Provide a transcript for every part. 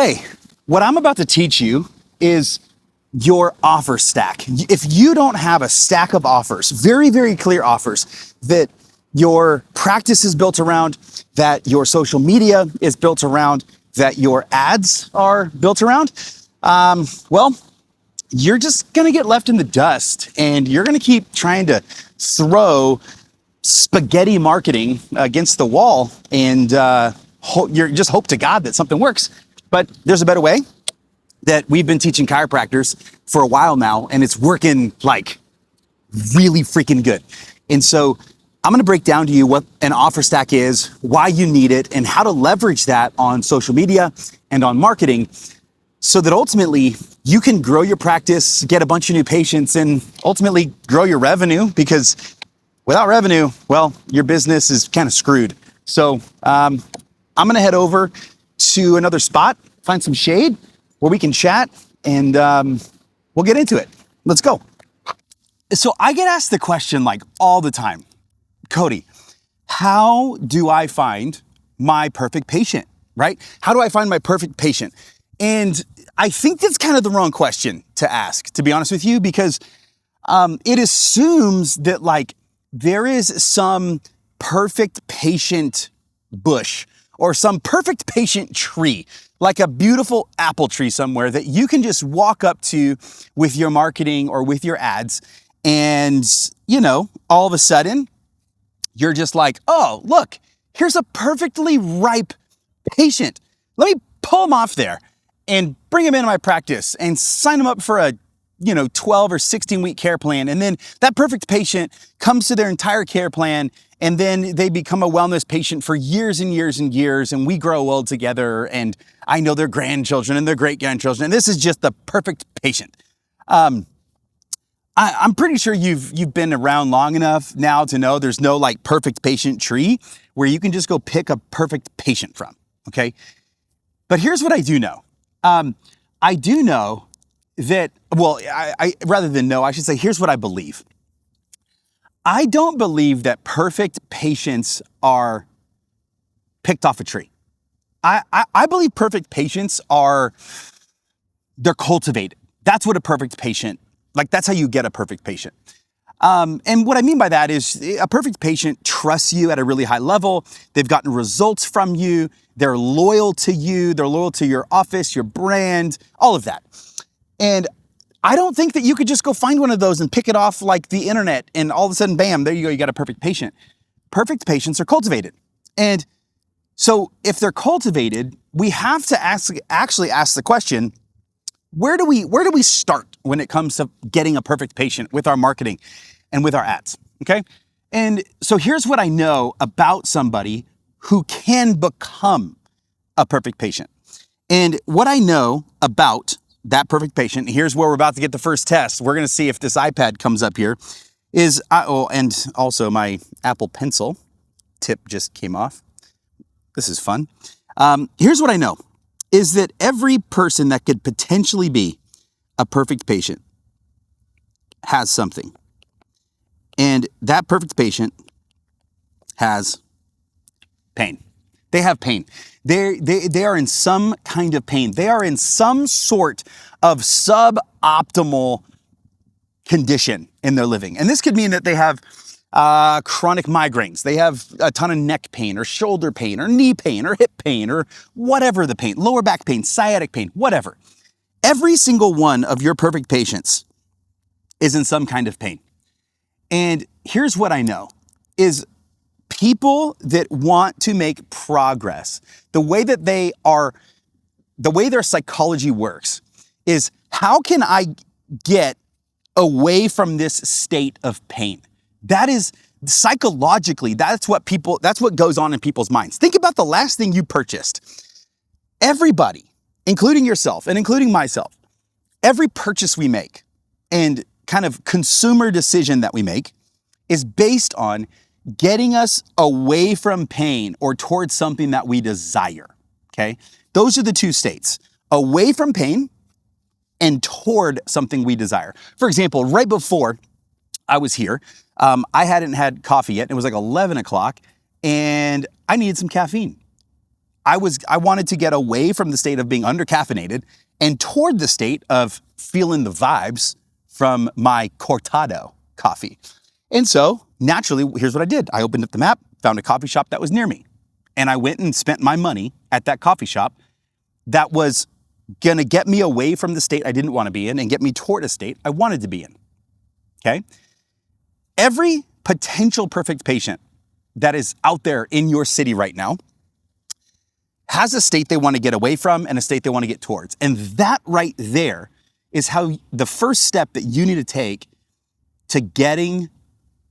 Hey, what I'm about to teach you is your offer stack. If you don't have a stack of offers, very, very clear offers that your practice is built around, that your social media is built around, that your ads are built around, well, you're just gonna get left in the dust and you're gonna keep trying to throw spaghetti marketing against the wall and you're just hope to God that something works. But there's a better way that we've been teaching chiropractors for a while now, and it's working like really freaking good. And so I'm gonna break down to you what an offer stack is, why you need it, and how to leverage that on social media and on marketing so that ultimately you can grow your practice, get a bunch of new patients, and ultimately grow your revenue, because without revenue, well, your business is kind of screwed. So I'm gonna head over to another spot, find some shade where we can chat, and we'll get into it. Let's go. So I get asked the question like all the time, Cody, how do I find my perfect patient, right? How do I find my perfect patient? And I think that's kind of the wrong question to ask, to be honest with you, because it assumes that like there is some perfect patient bush or some perfect patient tree, like a beautiful apple tree somewhere that you can just walk up to with your marketing or with your ads. And, you know, all of a sudden you're just like, oh, look, here's a perfectly ripe patient. Let me pull him off there and bring him into my practice and sign him up for a 12 or 16 week care plan. And then that perfect patient comes to their entire care plan, and then they become a wellness patient for years and years and years. And we grow old together, and I know their grandchildren and their great grandchildren. And this is just the perfect patient. I'm pretty sure you've been around long enough now to know there's no like perfect patient tree where you can just go pick a perfect patient from. Okay. But here's what I do know. I do know that, well, I rather than know, I should say, here's what I believe. I don't believe that perfect patients are picked off a tree. I believe perfect patients they're cultivated. That's what a perfect patient, like that's how you get a perfect patient. And what I mean by that is a perfect patient trusts you at a really high level. They've gotten results from you. They're loyal to you. They're loyal to your office, your brand, all of that. And I don't think that you could just go find one of those and pick it off like the internet and all of a sudden, bam, there you go, you got a perfect patient. Perfect patients are cultivated. And so if they're cultivated, we have to actually ask the question, where do we start when it comes to getting a perfect patient with our marketing and with our ads, okay? And so here's what I know about somebody who can become a perfect patient. And what I know about that perfect patient, here's where we're about to get the first test. We're gonna see if this iPad comes up here, and also my Apple Pencil tip just came off. This is fun. Here's what I know, is that every person that could potentially be a perfect patient has something. And that perfect patient has pain. They have pain. They are in some kind of pain. They are in some sort of suboptimal condition in their living. And this could mean that they have chronic migraines. They have a ton of neck pain or shoulder pain or knee pain or hip pain or whatever the pain, lower back pain, sciatic pain, whatever. Every single one of your perfect patients is in some kind of pain. And here's what I know is people that want to make progress, the way their psychology works is, how can I get away from this state of pain? That is psychologically, that's what goes on in people's minds. Think about the last thing you purchased. Everybody, including yourself and including myself, every purchase we make and kind of consumer decision that we make is based on getting us away from pain or towards something that we desire, okay? Those are the two states, away from pain and toward something we desire. For example, right before I was here, I hadn't had coffee yet. It was like 11 o'clock and I needed some caffeine. I wanted to get away from the state of being undercaffeinated and toward the state of feeling the vibes from my cortado coffee. And so naturally, here's what I did. I opened up the map, found a coffee shop that was near me, and I went and spent my money at that coffee shop that was gonna get me away from the state I didn't want to be in and get me toward a state I wanted to be in, okay? Every potential perfect patient that is out there in your city right now has a state they want to get away from and a state they want to get towards. And that right there is how the first step that you need to take to getting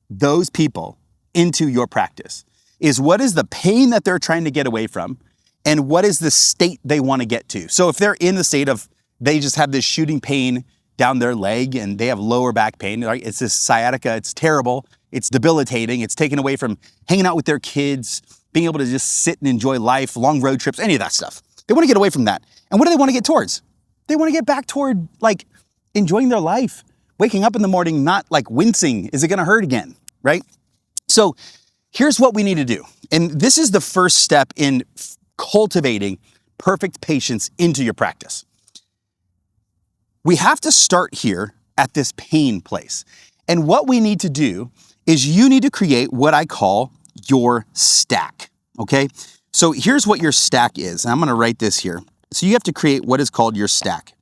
those people into your practice is what is the pain that they're trying to get away from and what is the state they want to get to. So if they're in the state of they just have this shooting pain down their leg and they have lower back pain, right? It's this sciatica, it's terrible, it's debilitating, it's taken away from hanging out with their kids, being able to just sit and enjoy life, long road trips, any of that stuff. They want to get away from that. And what do they want to get towards? They want to get back toward like enjoying their life, waking up in the morning, not like wincing, is it going to hurt again, right? So here's what we need to do. And this is the first step in cultivating perfect patients into your practice. We have to start here at this pain place. And what we need to do is you need to create what I call your stack, okay? So here's what your stack is. I'm gonna write this here. So you have to create what is called your stack.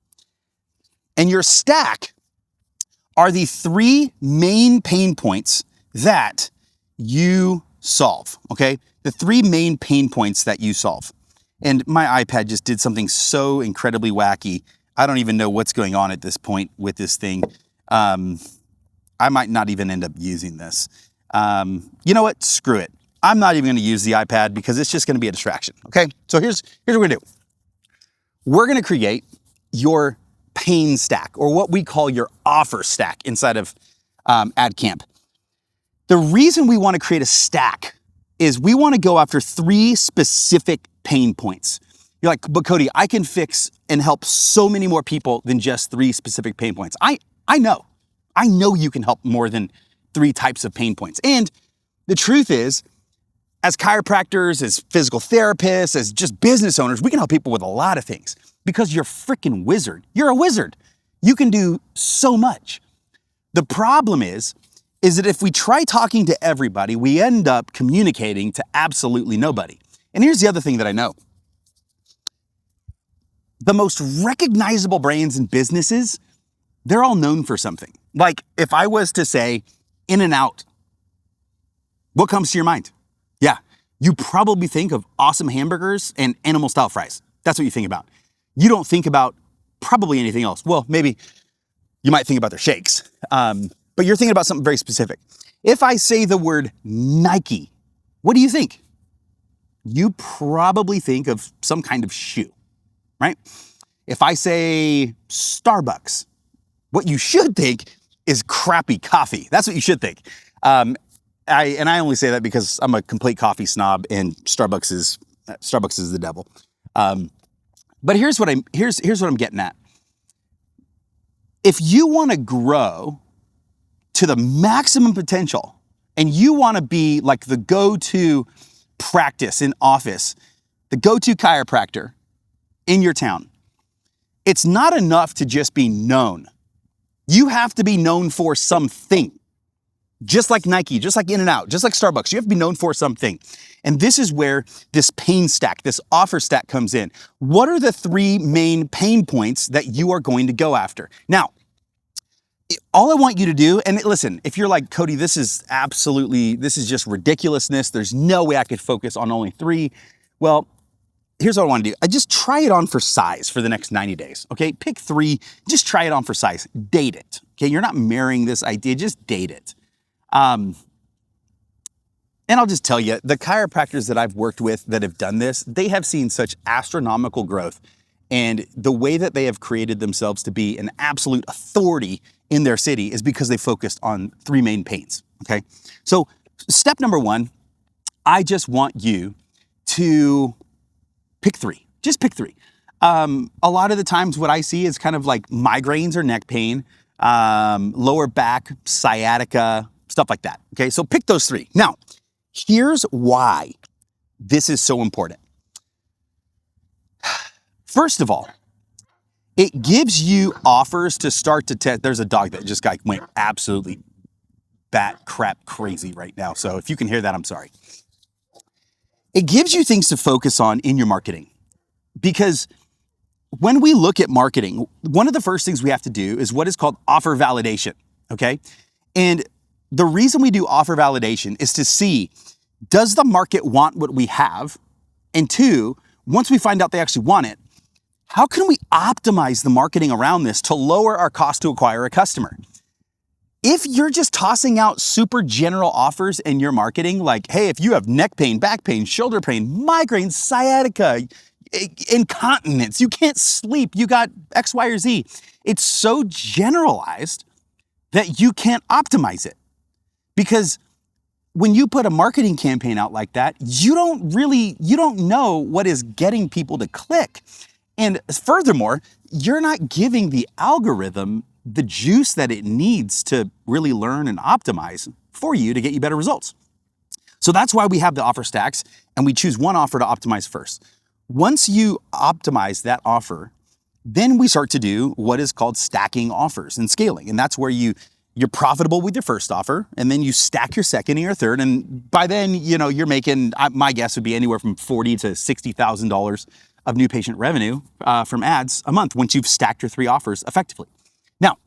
And your stack are the three main pain points that you solve, okay? The three main pain points that you solve. And my iPad just did something so incredibly wacky. I don't even know what's going on at this point with this thing. I might not even end up using this. You know what? Screw it. I'm not even going to use the iPad because it's just going to be a distraction. Okay. So here's what we're going to do. We're going to create your pain stack, or what we call your offer stack inside of AdCamp. The reason we want to create a stack is we want to go after three specific pain points. You're like, but Cody, I can fix and help so many more people than just three specific pain points. I know you can help more than three types of pain points. And the truth is, as chiropractors, as physical therapists, as just business owners, we can help people with a lot of things because you're a freaking wizard. You're a wizard. You can do so much. The problem is that if we try talking to everybody, we end up communicating to absolutely nobody. And here's the other thing that I know. The most recognizable brands and businesses, they're all known for something. Like if I was to say In-N-Out, what comes to your mind? Yeah, you probably think of awesome hamburgers and animal style fries. That's what you think about. You don't think about probably anything else. Well, maybe you might think about their shakes, but you're thinking about something very specific. If I say the word Nike, what do you think? You probably think of some kind of shoe, right? If I say Starbucks, what you should think is crappy coffee. That's what you should think. I only say that because I'm a complete coffee snob and Starbucks is the devil. But here's what I'm getting at. If you want to grow to the maximum potential and you want to be like the go-to practice in office, the go-to chiropractor in your town, it's not enough to just be known. You have to be known for something. Just like Nike, just like In-N-Out, just like Starbucks, you have to be known for something. And this is where this pain stack, this offer stack comes in. What are the three main pain points that you are going to go after? Now, all I want you to do, and listen, if you're like, Cody, this is just ridiculousness. There's no way I could focus on only three. Well, here's what I want to do. I just try it on for size for the next 90 days, okay? Pick three, just try it on for size. Date it, okay? You're not marrying this idea, just date it. And I'll just tell you, the chiropractors that I've worked with that have done this, they have seen such astronomical growth. And the way that they have created themselves to be an absolute authority in their city is because they focused on three main pains, okay? So step number one, I just want you to pick three. Just pick three. A lot of the times what I see is kind of like migraines or neck pain, lower back, sciatica, stuff like that, okay? So pick those three. Now, here's why this is so important. First of all, it gives you offers to start to test. There's a dog that just went absolutely bat crap crazy right now. So if you can hear that, I'm sorry. It gives you things to focus on in your marketing, because when we look at marketing, one of the first things we have to do is what is called offer validation, okay? And the reason we do offer validation is to see, does the market want what we have? And two, once we find out they actually want it, how can we optimize the marketing around this to lower our cost to acquire a customer? If you're just tossing out super general offers in your marketing, like, hey, if you have neck pain, back pain, shoulder pain, migraines, sciatica, incontinence, you can't sleep, you got X, Y, or Z, it's so generalized that you can't optimize it. Because when you put a marketing campaign out like that, you don't know what is getting people to click. And furthermore, you're not giving the algorithm the juice that it needs to really learn and optimize for you to get you better results. So that's why we have the offer stacks, and we choose one offer to optimize first. Once you optimize that offer, then we start to do what is called stacking offers and scaling. And that's where you're profitable with your first offer, and then you stack your second and your third. And by then, you're making, my guess would be anywhere from $40,000 to $60,000 of new patient revenue from ads a month once you've stacked your three offers effectively. Now,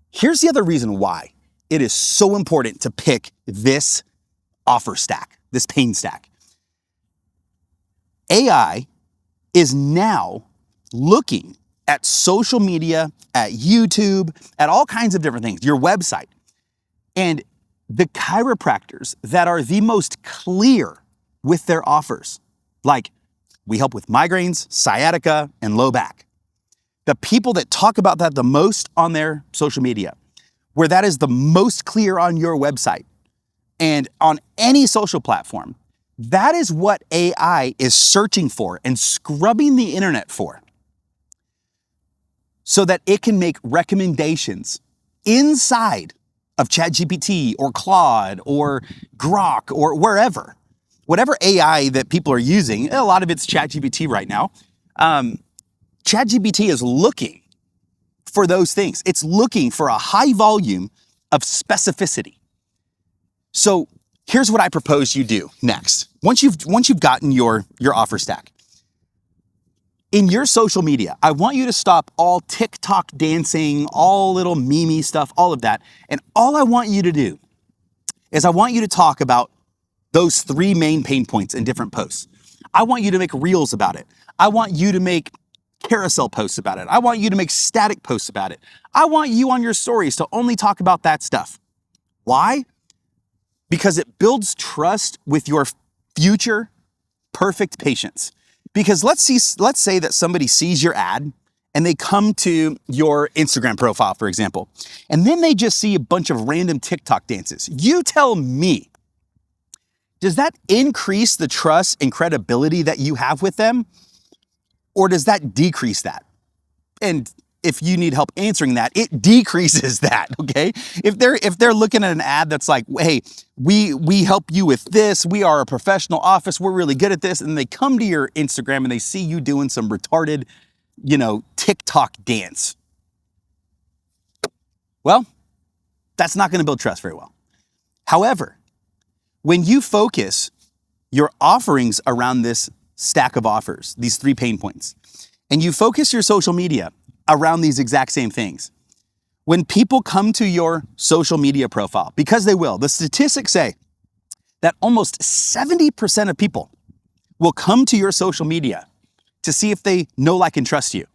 here's the other reason why it is so important to pick this offer stack, this pain stack. AI is now looking at social media, at YouTube, at all kinds of different things, your website. And the chiropractors that are the most clear with their offers, like we help with migraines, sciatica, and low back. The people that talk about that the most on their social media, where that is the most clear on your website and on any social platform, that is what AI is searching for and scrubbing the internet for, so that it can make recommendations inside of ChatGPT or Claude or Grok or wherever. Whatever AI that people are using, a lot of it's ChatGPT right now. ChatGPT is looking for those things. It's looking for a high volume of specificity. So here's what I propose you do next. Once you've gotten your offer stack, in your social media, I want you to stop all TikTok dancing, all little meme stuff, all of that. And all I want you to do is I want you to talk about those three main pain points in different posts. I want you to make reels about it. I want you to make carousel posts about it. I want you to make static posts about it. I want you on your stories to only talk about that stuff. Why? Because it builds trust with your future perfect patients. Because let's say that somebody sees your ad and they come to your Instagram profile, for example, and then they just see a bunch of random TikTok dances. You tell me, does that increase the trust and credibility that you have with them? Or does that decrease that? And if you need help answering that, it decreases that, okay? If they're looking at an ad that's like, hey, we help you with this, we are a professional office, we're really good at this, and they come to your Instagram and they see you doing some retarded, TikTok dance. Well, that's not gonna build trust very well. However, when you focus your offerings around this stack of offers, these three pain points, and you focus your social media around these exact same things, when people come to your social media profile, because they will, the statistics say that almost 70% of people will come to your social media to see if they know, like, and trust you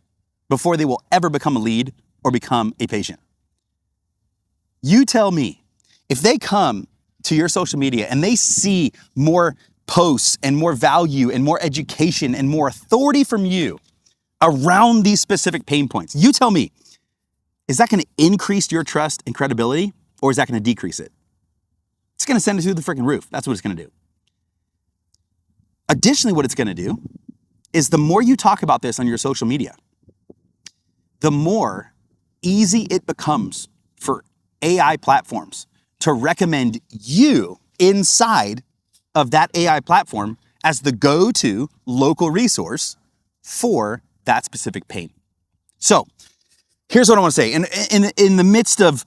before they will ever become a lead or become a patient. You tell me, if they come to your social media and they see more posts and more value and more education and more authority from you around these specific pain points, you tell me, is that going to increase your trust and credibility, or is that going to decrease it? It's going to send it through the freaking roof. That's what it's going to do. Additionally, what it's going to do is the more you talk about this on your social media, the more easy it becomes for AI platforms to recommend you inside of that AI platform as the go-to local resource for that specific pain. So here's what I want to say. In the midst of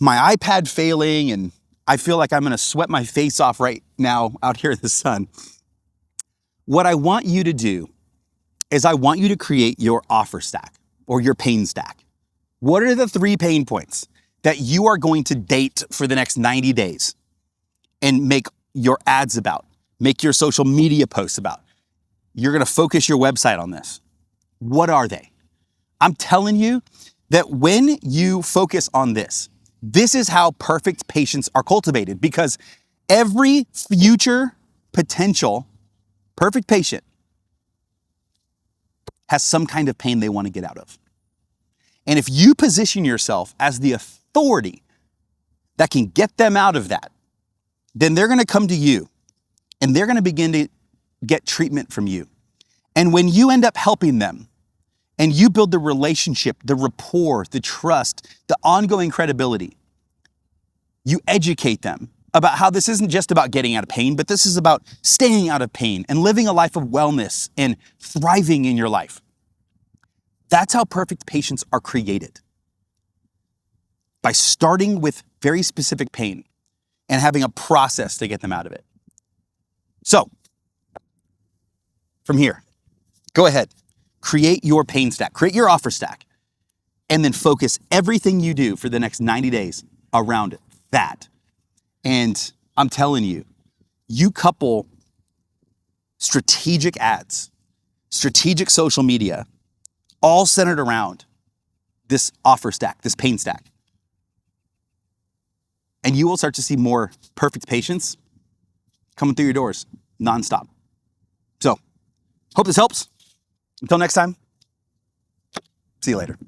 my iPad failing, and I feel like I'm going to sweat my face off right now out here in the sun, what I want you to do is I want you to create your offer stack or your pain stack. What are the 3 pain points that you are going to date for the next 90 days and make your ads about, make your social media posts about? You're going to focus your website on this. What are they? I'm telling you that when you focus on this is how perfect patients are cultivated, because every future potential perfect patient has some kind of pain they want to get out of. And if you position yourself as the authority that can get them out of that, then they're going to come to you and they're going to begin to get treatment from you. And when you end up helping them and you build the relationship, the rapport, the trust, the ongoing credibility, you educate them about how this isn't just about getting out of pain, but this is about staying out of pain and living a life of wellness and thriving in your life. That's how perfect patients are created. By starting with very specific pain and having a process to get them out of it. So, from here, go ahead, create your pain stack, create your offer stack, and then focus everything you do for the next 90 days around that. And I'm telling you, you couple strategic ads, strategic social media, all centered around this offer stack, this pain stack. And you will start to see more perfect patients coming through your doors nonstop. So, hope this helps. Until next time, see you later.